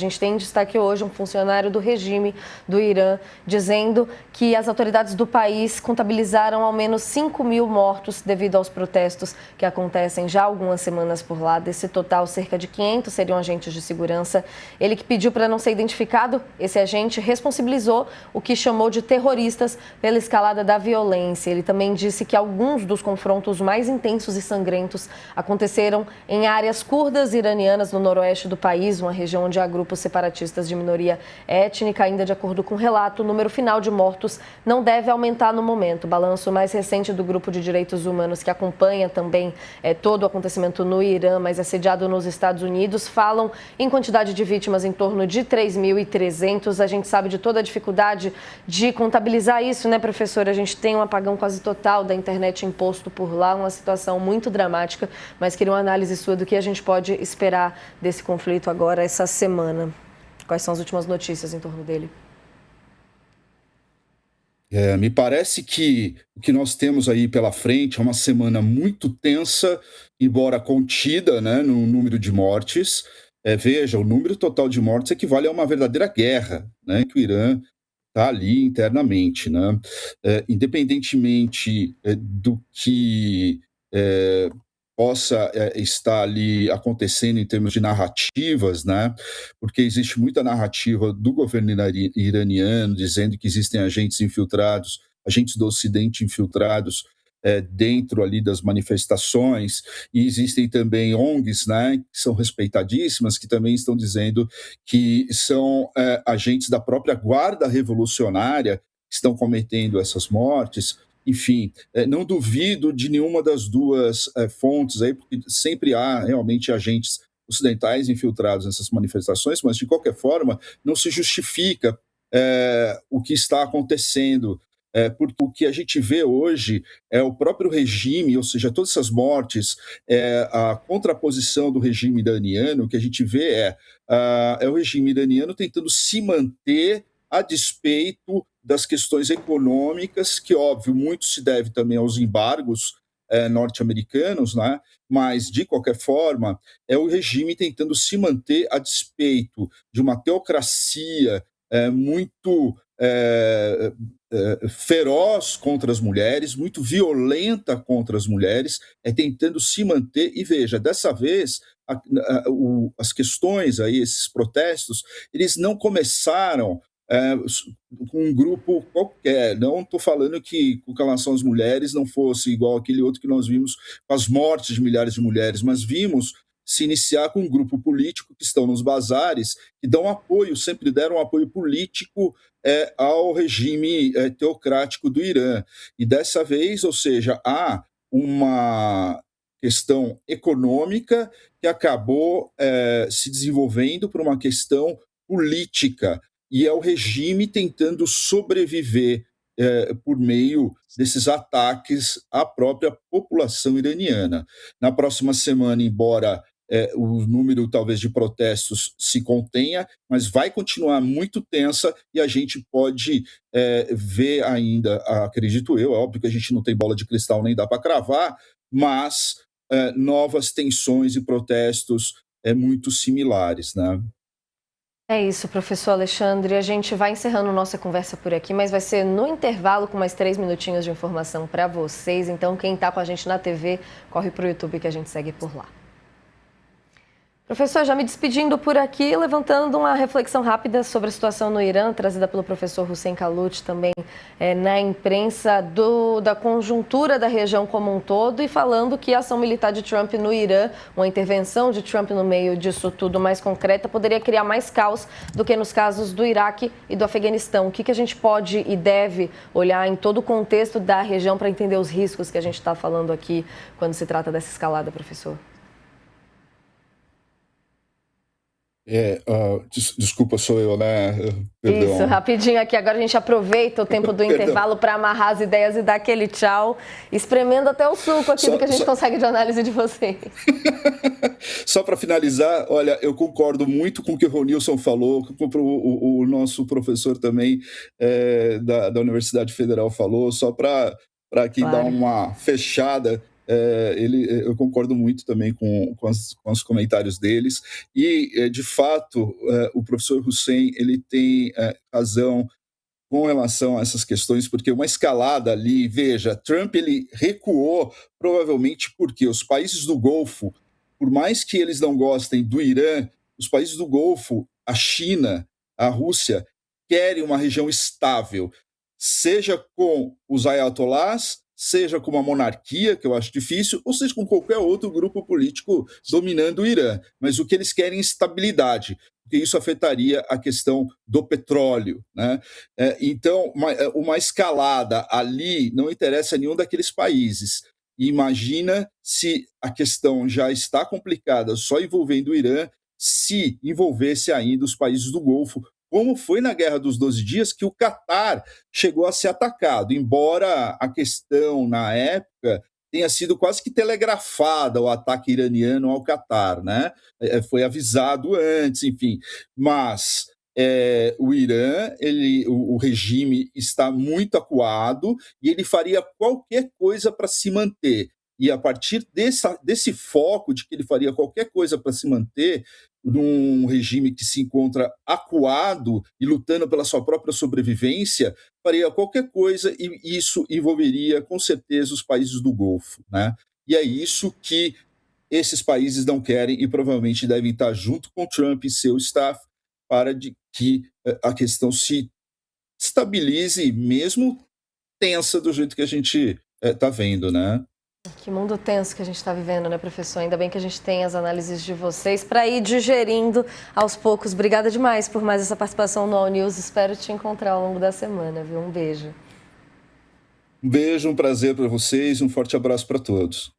A gente tem em destaque hoje um funcionário do regime do Irã dizendo que as autoridades do país contabilizaram ao menos 5.000 mortos devido aos protestos que acontecem já há algumas semanas por lá. Desse total, cerca de 500 seriam agentes de segurança. Ele que pediu para não ser identificado, esse agente responsabilizou o que chamou de terroristas pela escalada da violência. Ele também disse que alguns dos confrontos mais intensos e sangrentos aconteceram em áreas curdas iranianas no noroeste do país, uma região onde há grupos separatistas de minoria étnica. Ainda de acordo com o relato, o número final de mortos não deve aumentar no momento. O balanço mais recente do grupo de direitos humanos, que acompanha também todo o acontecimento no Irã, mas é sediado nos Estados Unidos, falam em quantidade de vítimas em torno de 3.300. A gente sabe de toda a dificuldade de contabilizar isso, né, professora? A gente tem um apagão quase total da internet imposto por lá, uma situação muito dramática, mas queria uma análise sua do que a gente pode esperar desse conflito agora, essa semana. Quais são as últimas notícias em torno dele? Me parece que o que nós temos aí pela frente é uma semana muito tensa, embora contida, né, no número de mortes. Veja, o número total de mortes equivale a uma verdadeira guerra, né, que o Irã está ali internamente, né? Independentemente do que possa estar ali acontecendo em termos de narrativas, né? Porque existe muita narrativa do governo iraniano dizendo que existem agentes infiltrados, agentes do Ocidente infiltrados dentro ali das manifestações, e existem também ONGs, né, que são respeitadíssimas, que também estão dizendo que são agentes da própria guarda revolucionária que estão cometendo essas mortes. Enfim, não duvido de nenhuma das duas fontes aí, porque sempre há realmente agentes ocidentais infiltrados nessas manifestações, mas de qualquer forma não se justifica o que está acontecendo, porque o que a gente vê hoje é o próprio regime, ou seja, todas essas mortes, a contraposição do regime iraniano. O que a gente vê é o regime iraniano tentando se manter a despeito das questões econômicas, que, óbvio, muito se deve também aos embargos norte-americanos, né? Mas, de qualquer forma, é o regime tentando se manter a despeito de uma teocracia muito feroz contra as mulheres, muito violenta contra as mulheres, tentando se manter. E veja, dessa vez, as questões aí, esses protestos, eles não começaram com um grupo qualquer. Não estou falando que, com relação às mulheres, não fosse igual aquele outro que nós vimos com as mortes de milhares de mulheres, mas vimos se iniciar com um grupo político que estão nos bazares, que dão apoio, sempre deram apoio político ao regime teocrático do Irã. E dessa vez, ou seja, há uma questão econômica que acabou se desenvolvendo por uma questão política, e é o regime tentando sobreviver por meio desses ataques à própria população iraniana. Na próxima semana, embora o número talvez de protestos se contenha, mas vai continuar muito tensa, e a gente pode ver ainda, acredito eu, é óbvio que a gente não tem bola de cristal nem dá para cravar, mas novas tensões e protestos muito similares, né? É isso, professor Alexandre. A gente vai encerrando nossa conversa por aqui, mas vai ser no intervalo, com mais 3 minutinhos de informação para vocês. Então, quem está com a gente na TV, corre para o YouTube que a gente segue por lá. Professor, já me despedindo por aqui, levantando uma reflexão rápida sobre a situação no Irã, trazida pelo professor Hussein Kalut também na imprensa, da conjuntura da região como um todo, e falando que a ação militar de Trump no Irã, uma intervenção de Trump no meio disso tudo mais concreta, poderia criar mais caos do que nos casos do Iraque e do Afeganistão. O que a gente pode e deve olhar em todo o contexto da região para entender os riscos que a gente está falando aqui quando se trata dessa escalada, professor? Desculpa, sou eu, né? Perdão. Isso, Perdão. rapidinho aqui. Agora a gente aproveita o tempo do intervalo para amarrar as ideias e dar aquele tchau, espremendo até o suco aqui do que a gente consegue de análise de vocês. Só para finalizar, olha, eu concordo muito com o que o Ronilson falou, com o nosso professor também da Universidade Federal falou, só para aqui dar uma fechada. eu concordo muito também com os comentários deles, e, de fato, o professor Hussein ele tem razão com relação a essas questões, porque uma escalada ali, veja, Trump ele recuou provavelmente porque os países do Golfo, por mais que eles não gostem do Irã, os países do Golfo, a China, a Rússia, querem uma região estável, seja com os ayatolás, seja com uma monarquia, que eu acho difícil, ou seja com qualquer outro grupo político dominando o Irã. Mas o que eles querem é estabilidade, porque isso afetaria a questão do petróleo, né? Então, uma escalada ali não interessa a nenhum daqueles países. Imagina se a questão já está complicada só envolvendo o Irã, se envolvesse ainda os países do Golfo, como foi na Guerra dos 12 Dias, que o Catar chegou a ser atacado, embora a questão, na época, tenha sido quase que telegrafada o ataque iraniano ao Catar, né? Foi avisado antes, enfim. Mas o Irã, o regime está muito acuado e ele faria qualquer coisa para se manter. E a partir desse foco de que ele faria qualquer coisa para se manter num regime que se encontra acuado e lutando pela sua própria sobrevivência, faria qualquer coisa e isso envolveria com certeza os países do Golfo, né? E é isso que esses países não querem e provavelmente devem estar junto com Trump e seu staff para que a questão se estabilize, mesmo tensa do jeito que a gente está vendo, né? Que mundo tenso que a gente está vivendo, né, professor? Ainda bem que a gente tem as análises de vocês para ir digerindo aos poucos. Obrigada demais por mais essa participação no All News. Espero te encontrar ao longo da semana, viu? Um beijo. Um beijo, um prazer para vocês, um forte abraço para todos.